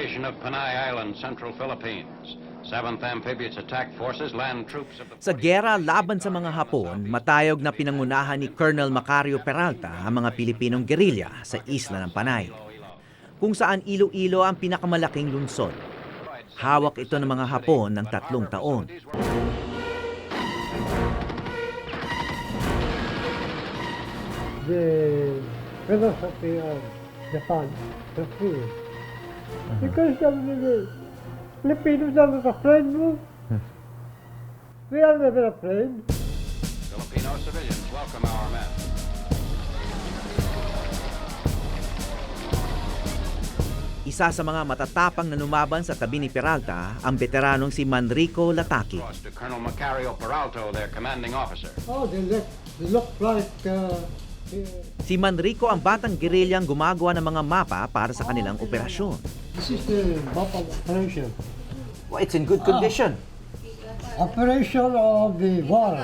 invasion of Panay Island, Central Philippines. 7th Amphibious Attack Forces, land troops of the... Sa giyera laban sa mga Hapon, matayog na pinangunahan ni Colonel Macario Peralta ang mga Pilipinong gerilya sa isla ng Panay, kung saan Iloilo ang pinakamalaking lungsod. Hawak ito ng mga Hapon ng 3 taon. The philosophy of Japan, the free. Because the Filipinos are not afraid, no? We are never afraid. Filipino civilians welcome our men. Isa sa mga matatapang na lumaban sa tabi ni Peralta ang veteranong si Manrico Lataki. To Colonel Macario Peralta, their commanding officer. Oh, they look like... Si Manrico ang batang gerilyang gumagawa ng mga mapa para sa kanilang operasyon. This is the map of operation. Well, it's in good condition. Operation of the war.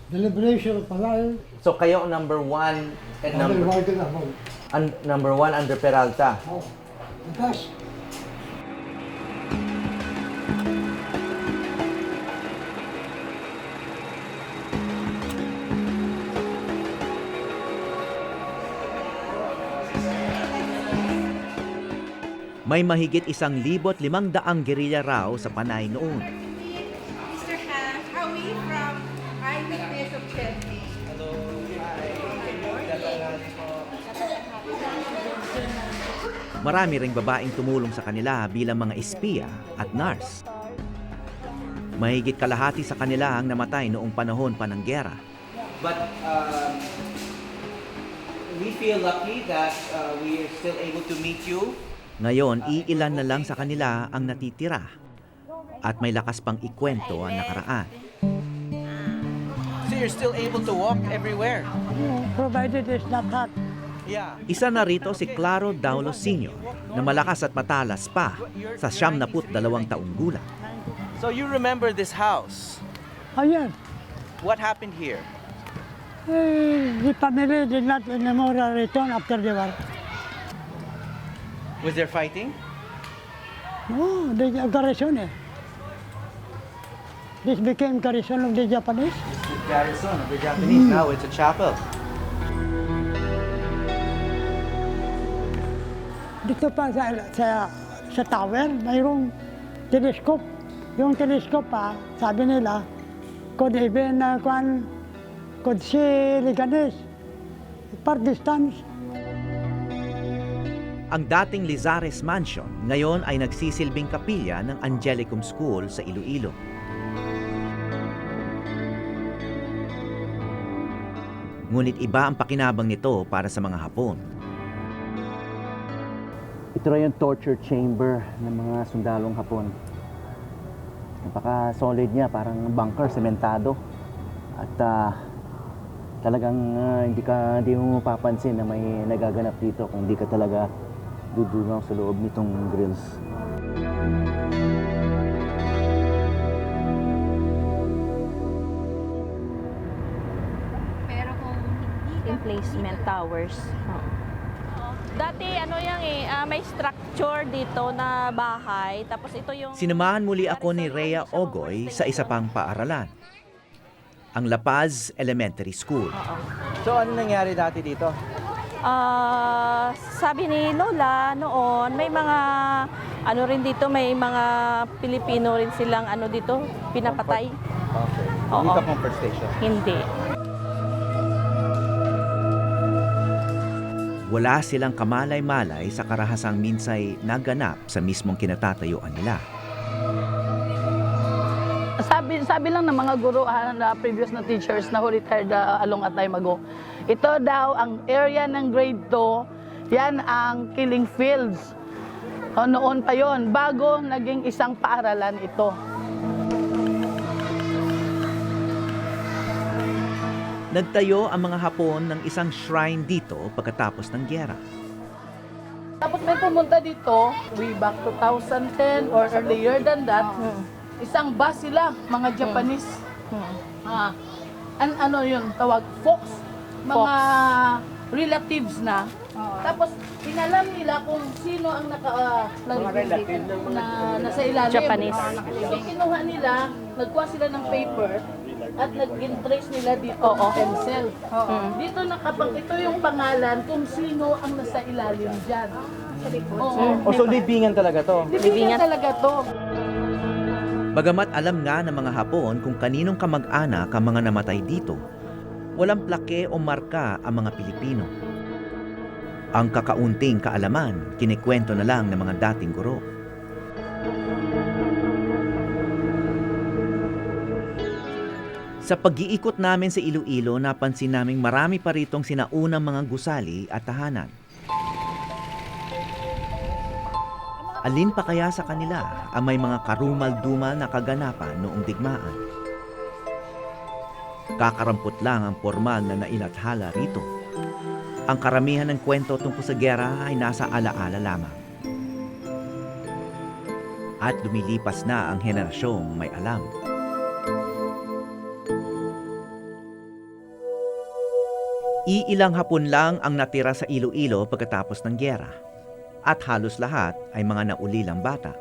The liberation of Panay. So kayo number 1 and number 1 under Peralta. Oh, the best. May mahigit 1,500 gerilya raw sa Panay noon. Mr. Han, how are we from Eyewitness of Chelsea? Marami ring babaeng tumulong sa kanila bilang mga espiya at nurse. Mahigit kalahati sa kanila ang namatay noong panahon pa ng giyera. But we feel lucky that we are still able to meet you. Ngayon, iilan na lang sa kanila ang natitira at may lakas pang ikwento ang nakaraan. So you're still able to walk everywhere. Provided it's not hot. Yeah. Isa na rito si Claro Daulo Sr. na malakas at matalas pa sa 72 taong gulang. So you remember this house. Ayan. What happened here? The family did not anymore return after the war. Was there fighting? No, the garrison. This became garrison of the Japanese. It's the garrison of the Japanese. Now it's a chapel. Dito pa sa tower, mayroong telescope. Yung telescope sabi nila, could even could see Liganes, far distance. Ang dating Lizares Mansion ngayon ay nagsisilbing kapilya ng Angelicum School sa Iloilo. Ngunit iba ang pakinabang nito para sa mga Hapon. Ito rin yung torture chamber ng mga sundalong Hapon. Napaka-solid niya, parang bunker, sementado. At talagang hindi mo mapapansin na may nagaganap dito kung hindi ka talaga dudungaw sa loob nitong grills. Pero kung hindi Emplacement towers. Dati may structure dito na bahay. Tapos ito yung... Sinamahan muli ako ni Rhea Ogoy sa isa pang paaralan, ang La Paz Elementary School. So ano nangyari dati dito? Sabi ni Lola noon, may mga rin dito, may mga Pilipino rin silang dito, pinapatay. Okay. Oo. Hindi ka comfort station? Hindi. Wala silang kamalay-malay sa karahasang minsay naganap sa mismong kinatatayuan nila. Sabi lang ng mga guro na previous na teachers na who retired a long time ago, ito daw ang area ng grade 2, yan ang killing fields. Noon pa yon, bago naging isang paaralan ito. Nagtayo ang mga Hapon ng isang shrine dito pagkatapos ng giyera. Tapos may pumunta dito, way back 2010 or earlier than that, isang bus sila, mga Japanese. Ano yun, tawag? Fox. Mga relatives na. Tapos inalam nila kung sino ang nasa ilalim. Japanese. So kinuha nila, nagkuha sila ng paper at nag-trace nila dito Oo. ang pencil. Dito ito yung pangalan kung sino ang nasa ilalim dyan. Oo. O so libingan talaga to? Bibigyan talaga to. Bagamat alam nga ng mga Hapon kung kaninong kamag-anak ang mga namatay dito, walang plake o marka ang mga Pilipino. Ang kakaunting kaalaman, kinikwento na lang ng mga dating guro. Sa pag-iikot namin sa Iloilo, napansin naming marami pa ritong sinaunang mga gusali at tahanan. Alin pa kaya sa kanila ang may mga karumal-dumal na kaganapan noong digmaan? Kakarampot lang ang formal na nailathala rito. Ang karamihan ng kwento tungkol sa giyera ay nasa alaala lamang. At lumilipas na ang henerasyong may alam. Iilang Hapon lang ang natira sa Iloilo pagkatapos ng giyera. At halos lahat ay mga naulilang bata,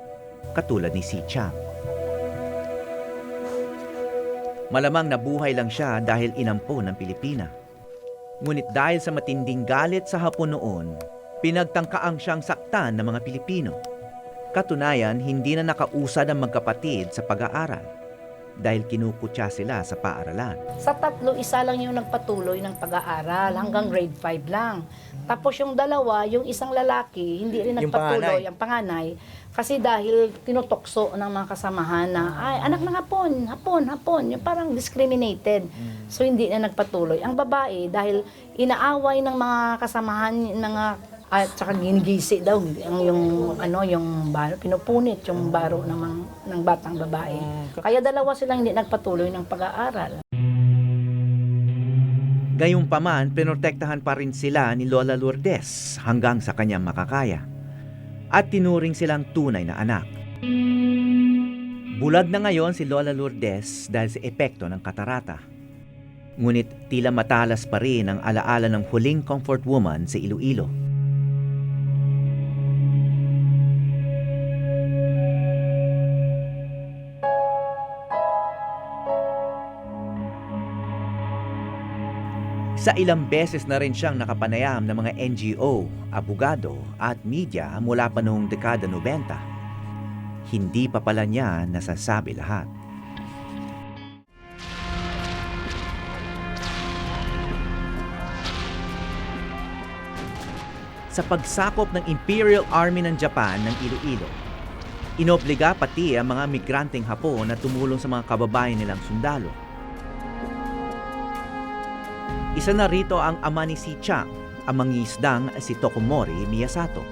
katulad ni Si Chang. Malamang nabuhay lang siya dahil inampo ng Pilipina. Ngunit dahil sa matinding galit sa Hapon noon, pinagtangkaang siyang saktan ng mga Pilipino. Katunayan, hindi na nakausad ang magkapatid sa pag-aaral dahil kinukutya sila sa paaralan. Sa tatlo, isa lang yung nagpatuloy ng pag-aaral hanggang grade 5 lang. Tapos yung dalawa, yung isang lalaki, hindi rin nagpatuloy, ang panganay, kasi dahil tinutokso ng mga kasamahan na, ay, anak ng Hapon, yung parang discriminated. So hindi na nagpatuloy. Ang babae, dahil inaaway ng mga kasamahan, at saka ginigisi daw yung baro, pinupunit yung baro ng batang babae. Kaya dalawa silang hindi nagpatuloy ng pag-aaral. Gayunpaman, pinotektahan pa rin sila ni Lola Lourdes hanggang sa kanyang makakaya. At tinuring silang tunay na anak. Bulag na ngayon si Lola Lourdes dahil sa epekto ng katarata. Ngunit tila matalas pa rin ang alaala ng huling comfort woman sa Iloilo. Sa ilang beses na rin siyang nakapanayam ng mga NGO, abogado at media mula pa noong dekada 90. Hindi pa pala niya nasasabi lahat. Sa pagsakop ng Imperial Army ng Japan ng Iloilo, inobliga pati ang mga migranteng Hapon na tumulong sa mga kababayan nilang sundalo. Isa na rito ang ama ni Si Chang, ang mangingisdang si Tokumori Miyasato.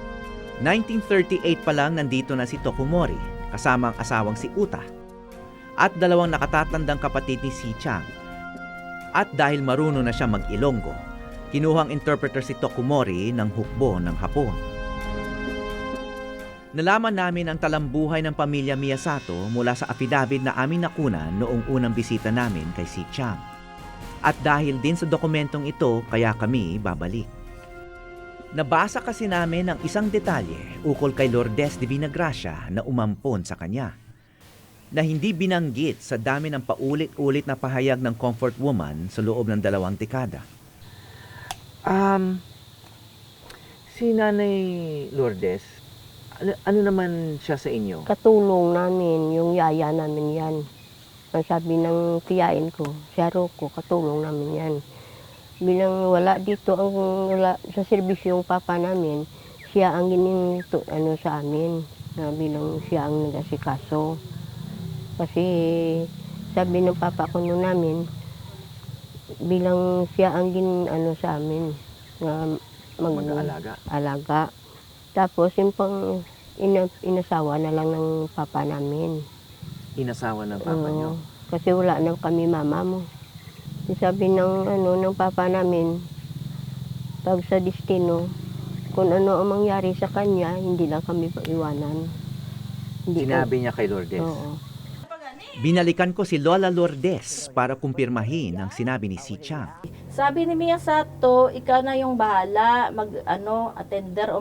1938 pa lang nandito na si Tokumori kasama ang asawang si Uta at dalawang nakatatandang kapatid ni Si Chang. At dahil marunong na siya mag-Ilonggo, kinuhang interpreter si Tokumori ng hukbo ng Hapon. Nalaman namin ang talambuhay ng pamilya Miyasato mula sa affidavit na aming nakunan noong unang bisita namin kay Si Chang. At dahil din sa dokumentong ito, kaya kami babalik. Nabasa kasi namin ang isang detalye ukol kay Lourdes de Vinagracia na umampon sa kanya, na hindi binanggit sa dami ng paulit-ulit na pahayag ng comfort woman sa loob ng 2 dekada. Si Nanay Lourdes, ano naman siya sa inyo? Katulong namin, yung yaya namin yan. Ang sabi ng tiyain ko, siya Rocco, katulong namin yan. Bilang wala dito, wala sa serbisyo yung papa namin, siya ang sa amin, na bilang siya ang nag-asikaso. Kasi sabi ng papa ko noon namin, bilang siya ang sa amin, na mag-alaga. Tapos yung pang inasawa na lang ng papa namin. Inasawa ng papa niyo? Kasi wala na kami mama mo. Sabi ng papa namin, pag sa destino, kung ano ang mangyari sa kanya, hindi lang kami paiwanan. Sinabi niya kay Lourdes? Oo. Binalikan ko si Lola Lourdes para kumpirmahin ang sinabi ni Si Chang. Sabi ni Miyasato, ikaw na yung bahala attender o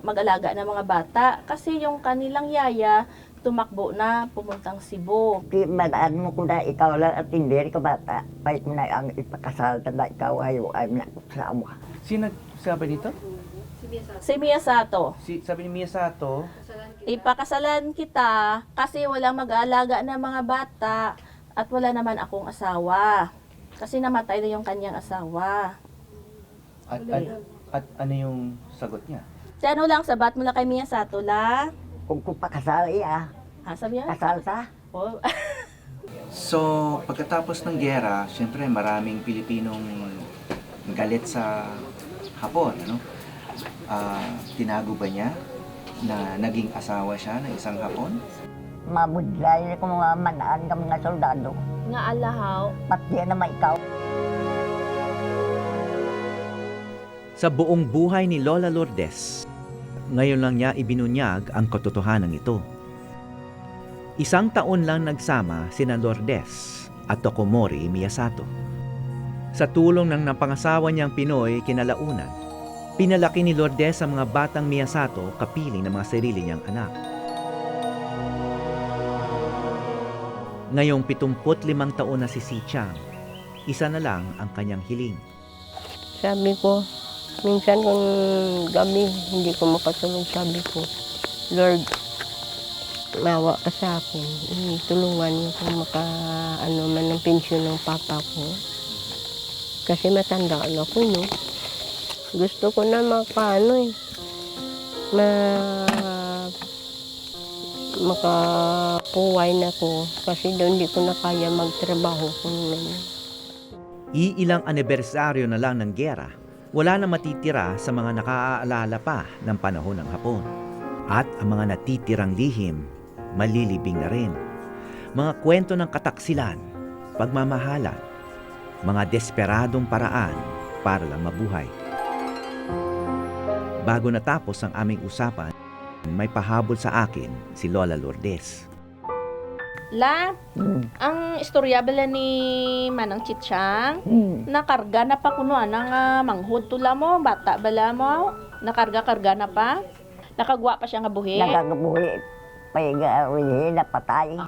mag-alaga ng mga bata kasi yung kanilang yaya tumakbo na pumuntang Cebu. Malaan mo kung na ikaw lang at hindi ka bata. Kahit mo na ang ipakasal na ikaw ay na kasama. Sino nagsabi dito? Si Miyasato, Sabi ni Miyasato, ipakasalan kita kasi walang mag-aalaga ng mga bata at wala naman akong asawa. Kasi namatay na yung kanyang asawa. at ano yung sagot niya? Si ano lang, sabat mo lang kay Miyasato la. Kung pakasal iya, Sabi niya? kasal ta. Oh. So, pagkatapos ng giyera, siyempre maraming Pilipinong galit sa Hapon, ano? Tinago ba niya na naging asawa siya ng isang Hapon? Mabudlay ko mga manaan ka mga soldado. Nga alahaw. Pati naman ikaw. Sa buong buhay ni Lola Lourdes, ngayon lang niya ibinunyag ang katotohanan ito. 1 taon lang nagsama sina Lourdes at Tokomori Miyasato. Sa tulong ng napangasawa niyang Pinoy kinalaunan, pinalaki ni Lourdes ang mga batang Miyasato kapiling ng mga sarili niyang anak. Ngayong 75 taon na si Chang, isa na lang ang kanyang hiling. Sabi ko, minsan kung gabi hindi ko makatulog, sabi ko, Lord, mawa ka sa akin. Tulungan niyo kung man ng pensyon ng papa ko. Kasi matanda na ako, no? Gusto ko na makapuway na ko kasi doon hindi ko na kaya magtrabaho kung Iilang anibersaryo na lang ng giyera, wala na matitira sa mga nakaalala pa ng panahon ng Hapon. At ang mga natitirang lihim, malilibing na rin. Mga kwento ng kataksilan, pagmamahalan, mga desperadong paraan para lang mabuhay. Bago natapos ang aming usapan, may pahabol sa akin si Lola Lourdes. La, ang istorya bala ni Manang Chichang, nakarga na pa kuno ng manghud tula mo, bata bala mo, nakarga-karga na pa, nakagwa pa siya nga buhi. Nagagabuhi. Pag-uwi na patay.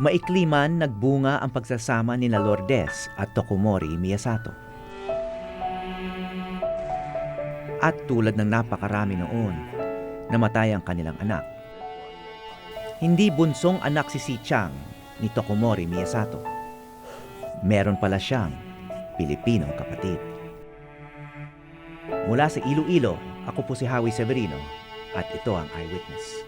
Maikli man nagbunga ang pagsasama ni Lourdes at Tokomori Miyasato. At tulad ng napakarami noon, namatay ang kanilang anak. Hindi bunsong anak si Chang ni Tokomori Miyasato. Meron pala siyang Pilipinong kapatid. Mula sa Iloilo, ako po si Howie Severino at ito ang Eyewitness.